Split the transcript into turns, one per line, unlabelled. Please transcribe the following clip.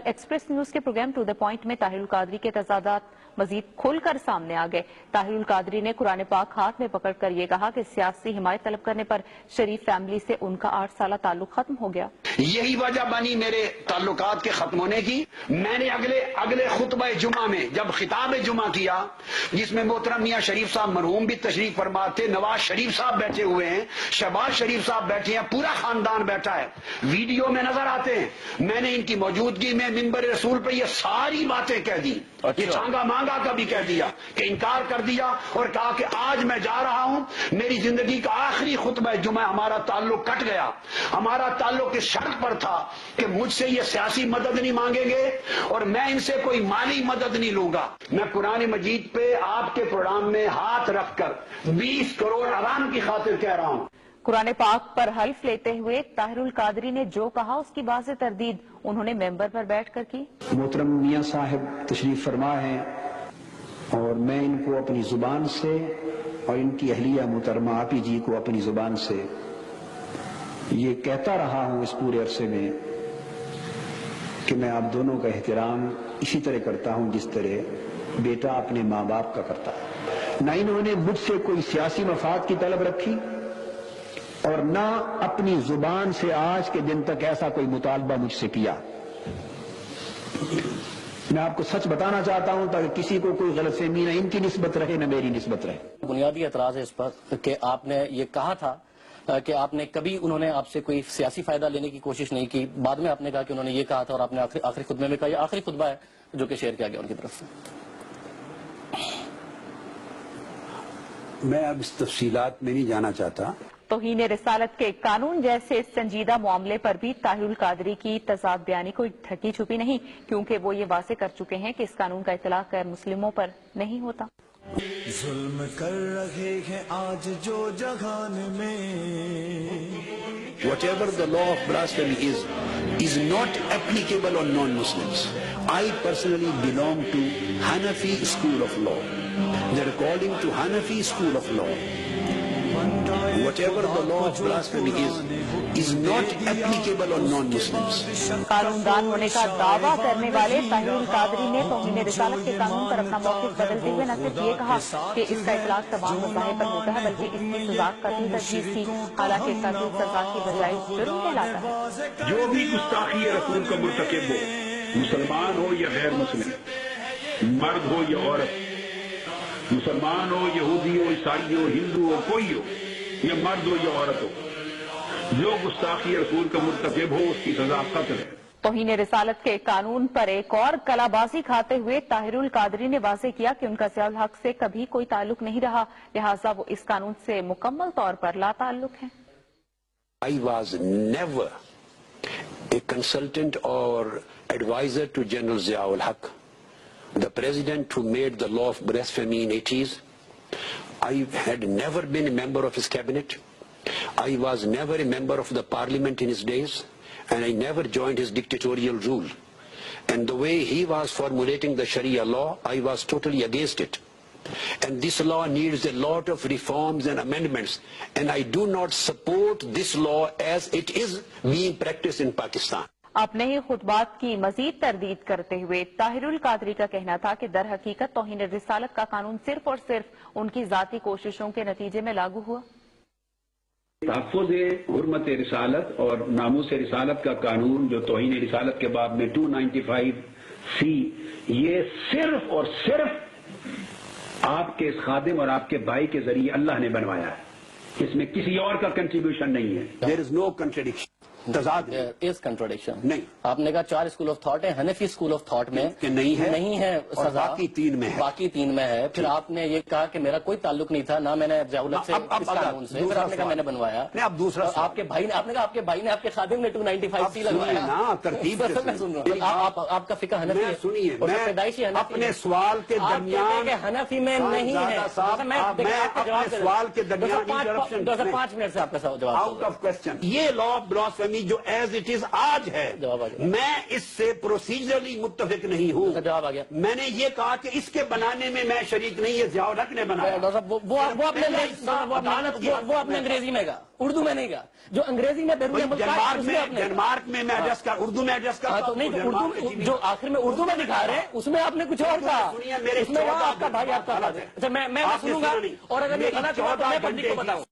Express news کے programme to the point میں طاہر القادری کے تضادات مزید کھل کر سامنے آ گئے۔ طاہر القادری نے قرآن پاک ہاتھ میں پکڑ کر یہ کہا کہ سیاسی حمایت طلب کرنے پر شریف فیملی سے ان کا 8 سالہ تعلق ختم ہو گیا۔
یہی وجہ بنی میرے تعلقات کے ختم ہونے کی۔ میں نے اگلے خطبہ جمعہ میں جب خطاب جمعہ کیا، جس میں محترم میاں شریف صاحب مرحوم بھی تشریف فرما تھے، نواز شریف صاحب بیٹھے ہوئے ہیں، شہباز شریف صاحب بیٹھے ہیں، پورا خاندان بیٹھا ہے، ویڈیو میں نظر آتے ہیں۔ میں نے ان کی موجودگی میں منبر رسول پہ یہ ساری باتیں کہہ دی، یہ چانگا مانگا کا بھی کہہ دیا کہ انکار کر دیا، اور کہا کہ آج میں جا رہا ہوں، میری زندگی کا آخری خطبہ جمعہ، ہمارا تعلق کٹ گیا۔ ہمارا تعلق اس شرط پر تھا کہ مجھ سے یہ سیاسی مدد نہیں مانگیں گے اور میں ان سے کوئی مالی مدد نہیں لوں گا۔ میں قرآن مجید پہ آپ کے پروگرام میں ہاتھ رکھ کر 20 کروڑ عوام کی خاطر کہہ رہا ہوں۔
قرآن پاک پر حلف لیتے ہوئے طاہر القادری نے جو کہا اس کی واضح تردید انہوں نے ممبر پر بیٹھ کر کی۔
محترم میاں صاحب تشریف فرما ہیں اور میں ان کو اپنی زبان سے اور ان کی اہلیہ محترمہ آپی جی کو اپنی زبان سے یہ کہتا رہا ہوں اس پورے عرصے میں کہ میں آپ دونوں کا احترام اسی طرح کرتا ہوں جس طرح بیٹا اپنے ماں باپ کا کرتا ہے۔ نہ انہوں نے مجھ سے کوئی سیاسی مفاد کی طلب رکھی اور نہ اپنی زبان سے آج کے دن تک ایسا کوئی مطالبہ مجھ سے کیا۔ میں آپ کو سچ بتانا چاہتا ہوں تاکہ کسی کو کوئی غلط فہمی نہ ان کی نسبت رہے نہ میری نسبت رہے۔
بنیادی اعتراض ہے اس پر کہ آپ نے یہ کہا تھا کہ آپ نے کبھی انہوں نے آپ سے کوئی سیاسی فائدہ لینے کی کوشش نہیں کی، بعد میں آپ نے کہا کہ انہوں نے یہ کہا تھا اور آپ نے آخری خطبے میں کہا، یہ آخری خطبہ ہے جو کہ شیئر کیا گیا ان کی طرف سے۔
میں اب اس تفصیلات میں نہیں جانا چاہتا۔
توہین رسالت کے قانون جیسے سنجیدہ معاملے پر بھی طاہر القادری کی تضاد بیانی کوئی ڈھکی چھپی نہیں، کیونکہ وہ یہ واضح کر چکے ہیں کہ اس قانون کا اطلاق غیر مسلموں پر نہیں ہوتا۔
ظلم کر رہے ہیں آج جو جہان میں،
Whatever the law of blasphemy is not applicable on non-Muslims. I personally belong to Hanafi school of law. That according to Hanafi school of law, whatever the law of blasphemy is not applicable on non-Muslims.
قانون دان ہونے کا دعویٰ کرنے والے طاہر القادری نے توہین رسالت کے قانون پر اپنا موقف بدلتے ہوئے نہ صرف یہ کہا کہ اس کا اطلاق تمام مذاہب پر ہوتا ہے بلکہ اس کی سزا قتل تجویز کی، حالانکہ قتل سزا کی بجائے جرم کہلاتا ہے۔
جو بھی گستاخی رسول کا مرتکب ہو، مسلمان ہو یا غیر مسلم، مرد ہو یا عورت، مسلمان ہو، یہودی ہو، عیسائی ہو، ہندو ہو، کوئی ہو، یا مرد ہو یا عورت ہو، جو گستاخی رسول کا مرتکب ہو اس کی سزا قتل ہے۔
توہین رسالت کے قانون پر ایک اور کلا بازی کھاتے ہوئے طاہر القادری نے واضح کیا کہ ان کا ضیاء الحق سے کبھی کوئی تعلق نہیں رہا، لہٰذا وہ اس قانون سے مکمل طور پر لا تعلق ہیں۔
I was never a consultant or advisor to General Zia-ul Haq, the president who made the law of blasphemy in 80s. I had never been a member of his cabinet. I was never a member of the parliament in his days, and I never joined his dictatorial rule. And the way he was formulating the Sharia law, I was totally against it. And this law needs a lot of reforms and amendments, and I do not support this law as it is being practiced in Pakistan.
اپنے ہی خطبات کی مزید تردید کرتے ہوئے طاہر القادری کا کہنا تھا کہ در حقیقت توہین رسالت کا قانون صرف اور صرف ان کی ذاتی کوششوں کے نتیجے میں لاگو ہوا۔
تحفظ حرمت رسالت اور ناموس رسالت کا قانون جو توہین رسالت کے باب میں 295C، یہ صرف اور صرف آپ کے اس خادم اور آپ کے بھائی کے ذریعے اللہ نے بنوایا ہے، اس میں کسی اور کا کنٹریبیوشن نہیں ہے۔
There is no contradiction. تضاد
اس کنٹروڈکشن
نہیں۔
آپ نے کہا 4 اسکول آف تھاٹ ہے، حنفی اسکول آف تھاٹ میں نہیں ہے
اور
سزا،
باقی 3 میں ہے،
باقی 3 میں ہے۔ پھر آپ نے یہ کہا کہ میرا کوئی تعلق نہیں تھا، نہ میں نے ضیاء الحق سے اس قانون سے، پھر آپ نے کہا میں نے بنوایا۔
اب دوسرا
آپ کے بھائی نے، آپ نے کہا آپ کے بھائی نے آپ کے خادم نے 295C لگوایا۔
ترتیب
میں سن رہا ہوں آپ کا فقہ حنفی ہے،
سنیے،
پیدائشی حنفی
اپنے سوال کے درمیان
حنفی میں نہیں ہے۔
میں اپنے سوال کے درمیان
5 منٹ سے آپ کا جواب
آؤٹ آف کوسچن۔ یہ لا آف بلاسفیمی کہانی جو ایز اٹ از آج ہے
جواب آ گیا۔
میں اس سے پروسیجرلی متفق نہیں ہوں۔
جواب آ گیا۔
میں نے یہ کہا کہ اس کے بنانے میں میں شریک نہیں، یہ ضیاء الحق نے بنایا۔
ڈاکٹر صاحب وہ آپ نے انگریزی میں کہا، اردو میں نہیں کہا، جو انگریزی میں بیرون ملک
ڈنمارک میں ایڈریس کر، اردو میں ایڈریس کرتا ہوں
نہیں تو اردو جو آخر میں اردو میں دکھا رہے ہیں اس میں آپ نے کچھ اور کہا، اس میں آپ کا بھائی آپ کا اچھا میں سنوں گا، اور اگر یہ غلط ہوا تو میں پبلک کو بتاؤں۔